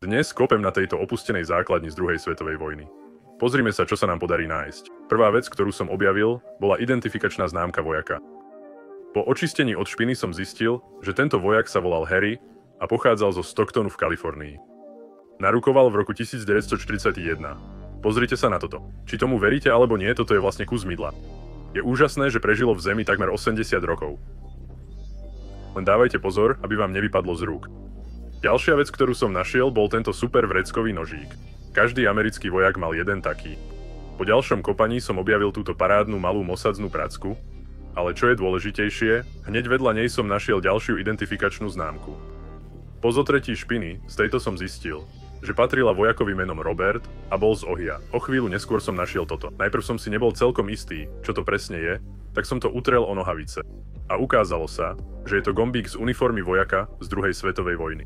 Dnes kopem na tejto opustenej základni z druhej svetovej vojny. Pozrime sa, čo sa nám podarí nájsť. Prvá vec, ktorú som objavil, bola identifikačná známka vojaka. Po očistení od špiny som zistil, že tento vojak sa volal Harry a pochádzal zo Stocktonu v Kalifornii. Narukoval v roku 1941. Pozrite sa na toto. Či tomu veríte alebo nie, toto je vlastne kus mydla. Je úžasné, že prežilo v Zemi takmer 80 rokov. Len dávajte pozor, aby vám nevypadlo z rúk. Ďalšia vec, ktorú som našiel, bol tento super vreckový nožík. Každý americký vojak mal jeden taký. Po ďalšom kopaní som objavil túto parádnu malú mosadznu pracku, ale čo je dôležitejšie, hneď vedľa nej som našiel ďalšiu identifikačnú známku. Po zotretí špiny z tejto som zistil, že patrila vojakovi menom Robert a bol z Ohia. O chvíľu neskôr som našiel toto. Najprv som si nebol celkom istý, čo to presne je, tak som to utrel o nohavice. A ukázalo sa, že je to gombík z uniformy vojaka z druhej svetovej vojny.